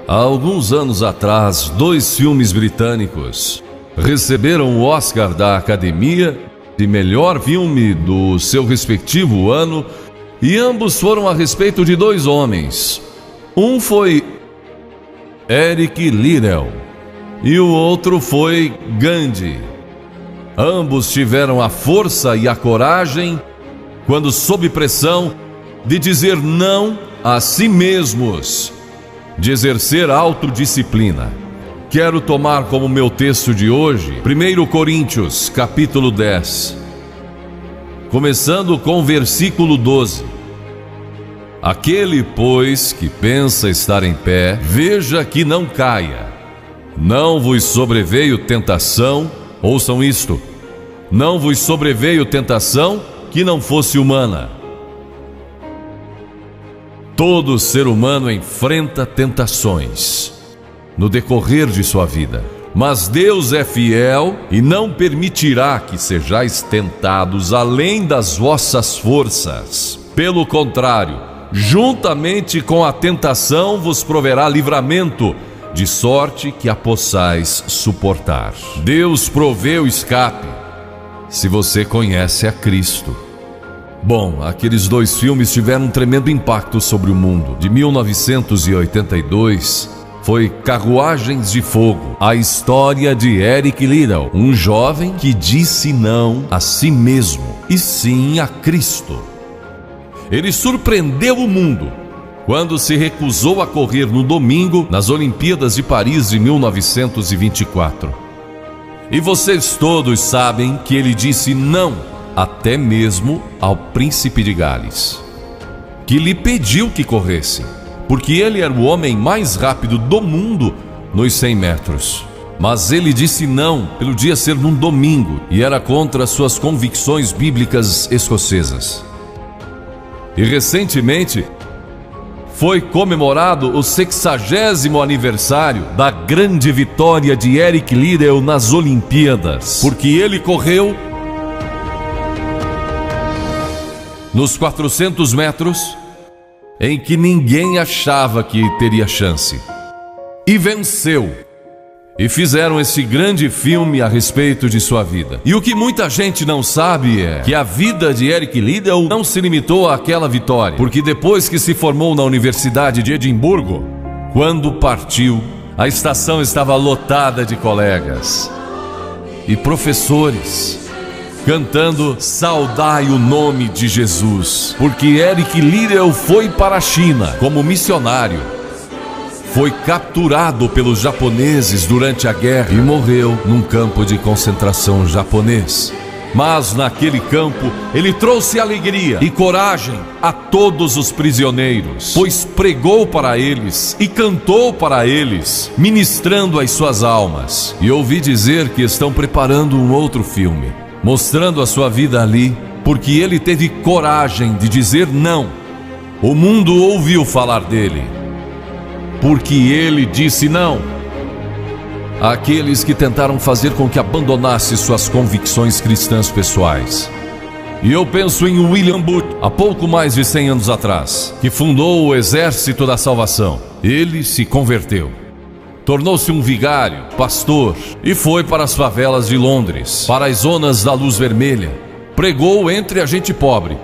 Há alguns anos atrás, 2 filmes britânicos receberam o Oscar da Academia de melhor filme do seu respectivo ano, e ambos foram a respeito de 2 homens. Um foi Eric Liddell e o outro foi Gandhi. Ambos tiveram a força e a coragem, quando sob pressão, de dizer não a si mesmos, de exercer autodisciplina. Quero tomar como meu texto de hoje 1 Coríntios, capítulo 10, começando com o versículo 12. Aquele, pois, que pensa estar em pé, veja que não caia. Não vos sobreveio tentação, ouçam isto, não vos sobreveio tentação que não fosse humana. Todo ser humano enfrenta tentações no decorrer de sua vida, mas Deus é fiel e não permitirá que sejais tentados além das vossas forças. Pelo contrário, juntamente com a tentação vos proverá livramento, de sorte que a possais suportar. Deus provê o escape, se você conhece a Cristo. Bom, aqueles 2 filmes tiveram um tremendo impacto sobre o mundo. De 1982, foi Carruagens de Fogo, a história de Eric Liddell, um jovem que disse não a si mesmo e sim a Cristo. Ele surpreendeu o mundo quando se recusou a correr no domingo nas Olimpíadas de Paris de 1924. E vocês todos sabem que ele disse não até mesmo ao príncipe de Gales, que lhe pediu que corresse, porque ele era o homem mais rápido do mundo nos 100 metros. Mas ele disse não pelo dia ser num domingo e era contra suas convicções bíblicas escocesas. E recentemente foi comemorado o 60º aniversário da grande vitória de Eric Liddell nas Olimpíadas, porque ele correu nos 400 metros em que ninguém achava que teria chance, e venceu. E fizeram esse grande filme a respeito de sua vida. E o que muita gente não sabe é que a vida de Eric Liddell não se limitou àquela vitória, porque depois que se formou na Universidade de Edimburgo, quando partiu, a estação estava lotada de colegas e professores cantando "Saudai o nome de Jesus", porque Eric Liddell foi para a China como missionário. Foi capturado pelos japoneses durante a guerra e morreu num campo de concentração japonês. Mas naquele campo ele trouxe alegria e coragem a todos os prisioneiros, pois pregou para eles e cantou para eles, ministrando as suas almas. E ouvi dizer que estão preparando um outro filme, mostrando a sua vida ali, porque ele teve coragem de dizer não. O mundo ouviu falar dele, porque ele disse não àqueles que tentaram fazer com que abandonasse suas convicções cristãs pessoais. E eu penso em William Booth, há pouco mais de 100 anos atrás, que fundou o Exército da Salvação. Ele se converteu, tornou-se um vigário, pastor, e foi para as favelas de Londres, para as zonas da Luz Vermelha. Pregou entre a gente pobre,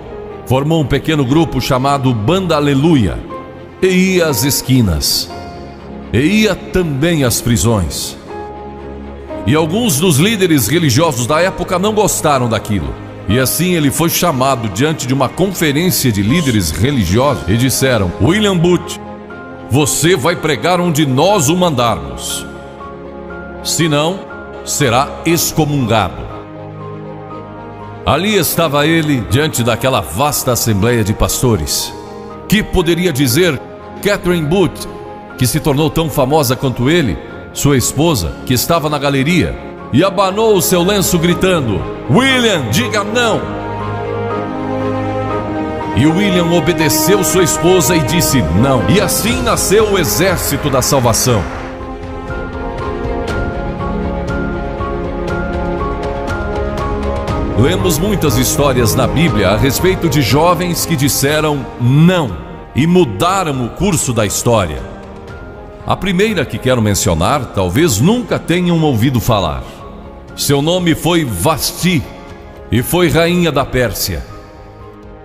formou um pequeno grupo chamado Banda Aleluia, e ia às esquinas, e ia também às prisões. E alguns dos líderes religiosos da época não gostaram daquilo, e assim ele foi chamado diante de uma conferência de líderes religiosos e disseram: William Booth, você vai pregar onde nós o mandarmos, senão será excomungado. Ali estava ele diante daquela vasta assembleia de pastores. Que poderia dizer Catherine Booth, que se tornou tão famosa quanto ele, sua esposa, que estava na galeria, e abanou o seu lenço gritando: William, diga não! E William obedeceu sua esposa e disse não. E assim nasceu o Exército da Salvação. Lemos muitas histórias na Bíblia a respeito de jovens que disseram não e mudaram o curso da história. A primeira que quero mencionar, talvez nunca tenham ouvido falar. Seu nome foi Vasti e foi rainha da Pérsia,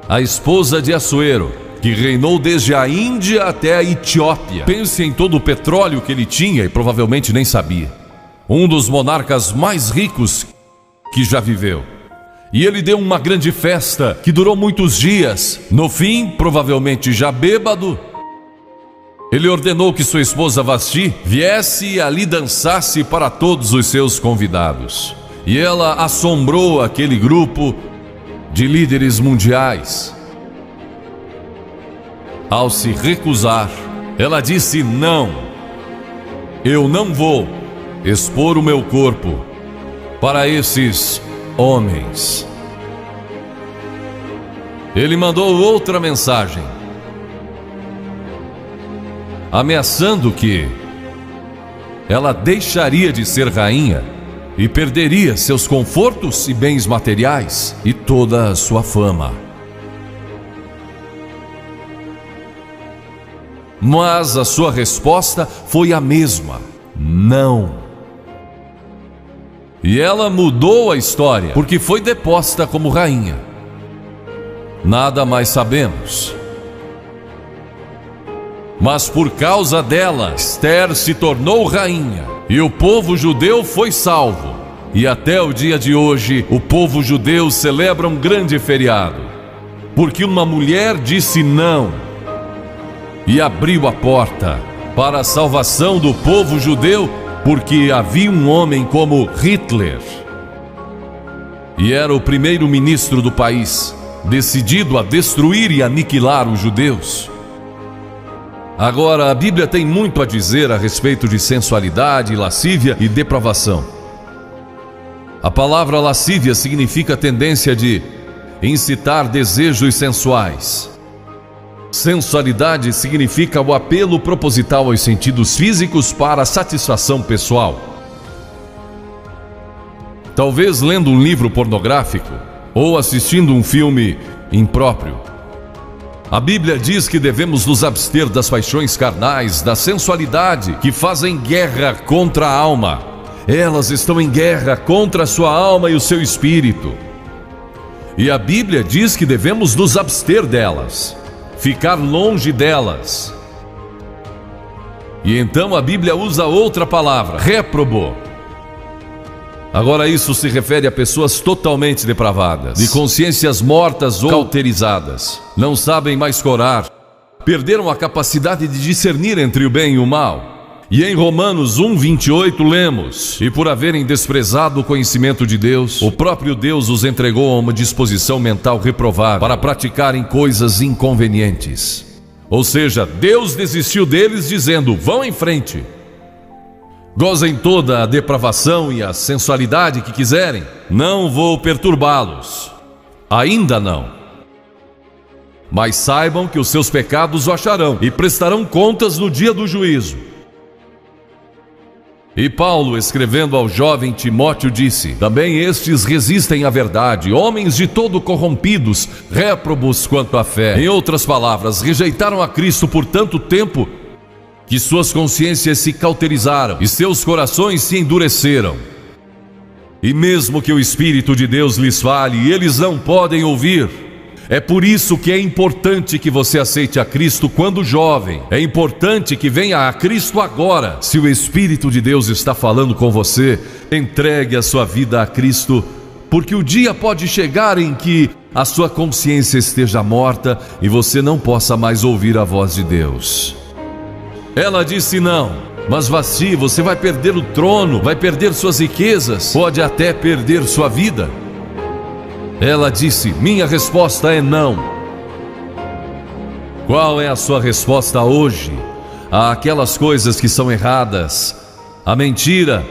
a esposa de Assuero, que reinou desde a Índia até a Etiópia. Pense em todo o petróleo que ele tinha e provavelmente nem sabia. Um dos monarcas mais ricos que já viveu. E ele deu uma grande festa que durou muitos dias. No fim, provavelmente já bêbado, ele ordenou que sua esposa Vasti viesse e ali dançasse para todos os seus convidados. E ela assombrou aquele grupo de líderes mundiais. Ao se recusar, ela disse: não, eu não vou expor o meu corpo para esses homens. Ele mandou outra mensagem, ameaçando que ela deixaria de ser rainha e perderia seus confortos e bens materiais e toda a sua fama. Mas a sua resposta foi a mesma: não. E ela mudou a história, porque foi deposta como rainha. Nada mais sabemos. Mas por causa dela, Esther se tornou rainha e o povo judeu foi salvo. E até o dia de hoje, o povo judeu celebra um grande feriado, porque uma mulher disse não e abriu a porta para a salvação do povo judeu, porque havia um homem como Hitler, e era o primeiro-ministro do país, decidido a destruir e aniquilar os judeus. Agora, a Bíblia tem muito a dizer a respeito de sensualidade, lascívia e depravação. A palavra lascívia significa a tendência de incitar desejos sensuais. Sensualidade significa o apelo proposital aos sentidos físicos para a satisfação pessoal. Talvez lendo um livro pornográfico ou assistindo um filme impróprio. A Bíblia diz que devemos nos abster das paixões carnais, da sensualidade, que fazem guerra contra a alma. Elas estão em guerra contra a sua alma e o seu espírito. E a Bíblia diz que devemos nos abster delas, ficar longe delas. E então a Bíblia usa outra palavra, réprobo. Agora isso se refere a pessoas totalmente depravadas, de consciências mortas ou cauterizadas. Não sabem mais corar, perderam a capacidade de discernir entre o bem e o mal. E em Romanos 1:28 lemos: e por haverem desprezado o conhecimento de Deus, o próprio Deus os entregou a uma disposição mental reprovável para praticarem coisas inconvenientes. Ou seja, Deus desistiu deles dizendo: vão em frente, gozem toda a depravação e a sensualidade que quiserem, não vou perturbá-los, ainda não. Mas saibam que os seus pecados o acharão e prestarão contas no dia do juízo. E Paulo, escrevendo ao jovem Timóteo, disse: também estes resistem à verdade, homens de todo corrompidos, réprobos quanto à fé. Em outras palavras, rejeitaram a Cristo por tanto tempo que suas consciências se cauterizaram e seus corações se endureceram. E mesmo que o Espírito de Deus lhes fale, eles não podem ouvir. É por isso que é importante que você aceite a Cristo quando jovem. É importante que venha a Cristo agora. Se o Espírito de Deus está falando com você, entregue a sua vida a Cristo, porque o dia pode chegar em que a sua consciência esteja morta e você não possa mais ouvir a voz de Deus. Ela disse não, mas Vasti, você vai perder o trono, vai perder suas riquezas, pode até perder sua vida. Ela disse: minha resposta é não. Qual é a sua resposta hoje àquelas coisas que são erradas? A mentira,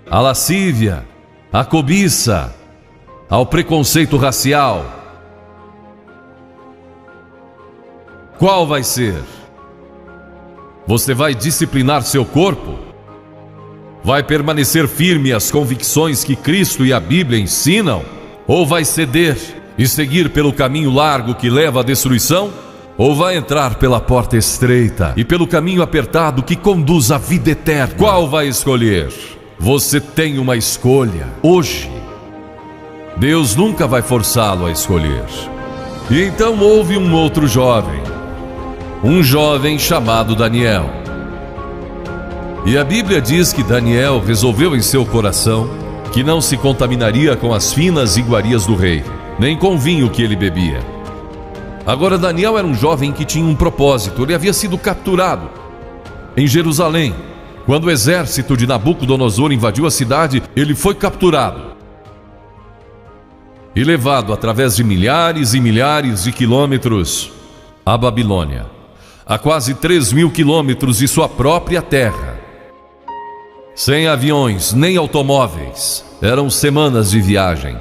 a lascívia, a cobiça, ao preconceito racial. Qual vai ser? Você vai disciplinar seu corpo? Vai permanecer firme às convicções que Cristo e a Bíblia ensinam? Ou vai ceder e seguir pelo caminho largo que leva à destruição? ou vai entrar pela porta estreita e pelo caminho apertado que conduz à vida eterna? Qual vai escolher? Você tem uma escolha hoje. Deus nunca vai forçá-lo a escolher. E então houve um outro jovem, um jovem chamado Daniel. E a Bíblia diz que Daniel resolveu em seu coração que não se contaminaria com as finas iguarias do rei, nem com o vinho que ele bebia. Agora Daniel era um jovem que tinha um propósito. Ele havia sido capturado em Jerusalém. Quando o exército de Nabucodonosor invadiu a cidade, ele foi capturado e levado através de milhares e milhares de quilômetros à Babilônia, a quase 3.000 quilômetros de sua própria terra. Sem aviões nem automóveis, eram semanas de viagem.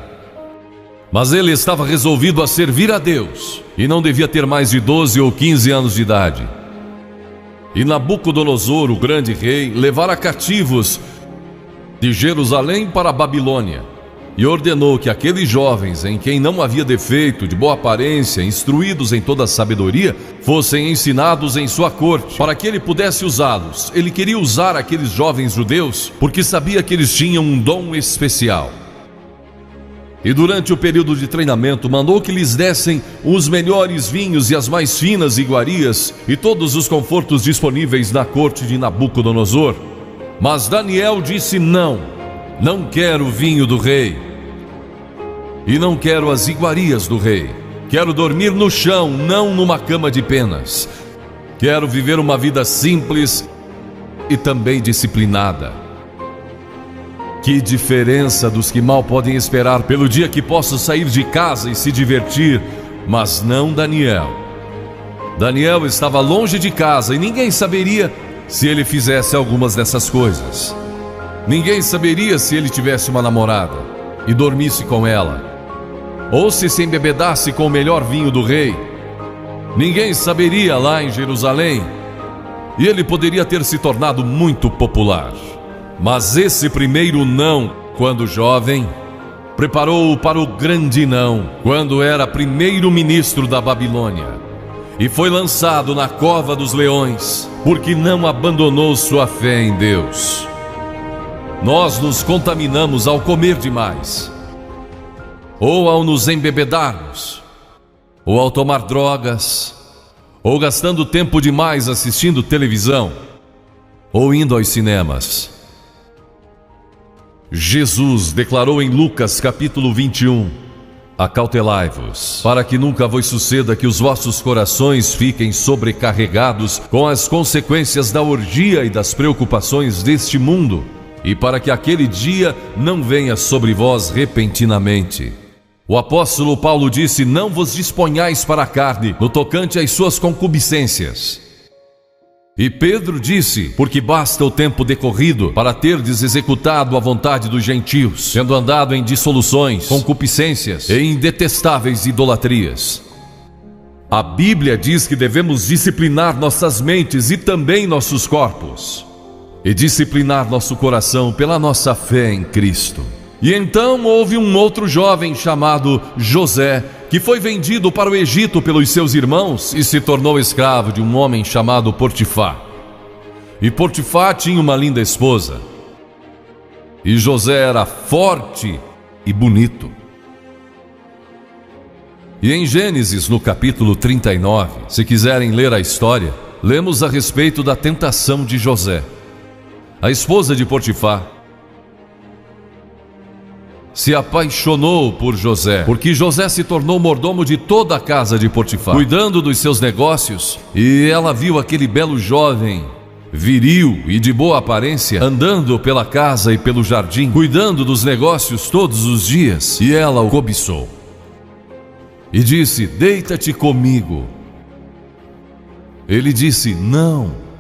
Mas ele estava resolvido a servir a Deus e não devia ter mais de 12 ou 15 anos de idade. E Nabucodonosor, o grande rei, levara cativos de Jerusalém para a Babilônia e ordenou que aqueles jovens, em quem não havia defeito, de boa aparência, instruídos em toda a sabedoria, fossem ensinados em sua corte, para que ele pudesse usá-los. Ele queria usar aqueles jovens judeus porque sabia que eles tinham um dom especial. E durante o período de treinamento mandou que lhes dessem os melhores vinhos e as mais finas iguarias e todos os confortos disponíveis na corte de Nabucodonosor. Mas Daniel disse: não quero o vinho do rei e não quero as iguarias do rei. Quero dormir no chão, não numa cama de penas. Quero viver uma vida simples e também disciplinada. Que diferença dos que mal podem esperar pelo dia que posso sair de casa e se divertir, mas não Daniel. Daniel estava longe de casa e ninguém saberia se ele fizesse algumas dessas coisas. Ninguém saberia se ele tivesse uma namorada e dormisse com ela, ou se embebedasse com o melhor vinho do rei. Ninguém saberia lá em Jerusalém, e ele poderia ter se tornado muito popular. Mas esse primeiro não, quando jovem, preparou-o para o grande não, quando era primeiro-ministro da Babilônia, e foi lançado na cova dos leões, porque não abandonou sua fé em Deus. Nós nos contaminamos ao comer demais, ou ao nos embebedarmos, ou ao tomar drogas, ou gastando tempo demais assistindo televisão, ou indo aos cinemas. Jesus declarou em Lucas capítulo 21: acautelai-vos, para que nunca vos suceda que os vossos corações fiquem sobrecarregados com as consequências da orgia e das preocupações deste mundo, e para que aquele dia não venha sobre vós repentinamente. O apóstolo Paulo disse: não vos disponhais para a carne no tocante às suas concupiscências. E Pedro disse: porque basta o tempo decorrido para terdes executado a vontade dos gentios, tendo andado em dissoluções, concupiscências e em detestáveis idolatrias. A Bíblia diz que devemos disciplinar nossas mentes e também nossos corpos, e disciplinar nosso coração pela nossa fé em Cristo. E então houve um outro jovem chamado José, que foi vendido para o Egito pelos seus irmãos e se tornou escravo de um homem chamado Potifar. E Potifar tinha uma linda esposa, e José era forte e bonito. E em Gênesis, no capítulo 39, se quiserem ler a história, lemos a respeito da tentação de José. A esposa de Potifar se apaixonou por José, porque José se tornou mordomo de toda a casa de Potifar, cuidando dos seus negócios, e ela viu aquele belo jovem, viril e de boa aparência, andando pela casa e pelo jardim, cuidando dos negócios todos os dias, e ela o cobiçou. E disse: deita-te comigo. Ele disse: não.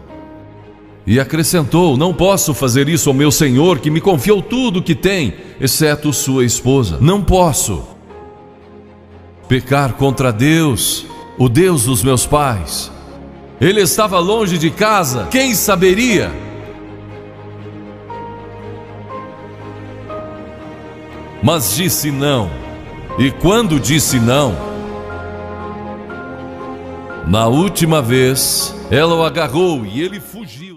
E acrescentou: não posso fazer isso ao meu senhor, que me confiou tudo o que tem, exceto sua esposa. Não posso pecar contra Deus, o Deus dos meus pais. Ele estava longe de casa, quem saberia? Mas disse não. E quando disse não, Na última vez, ela o agarrou e ele fugiu.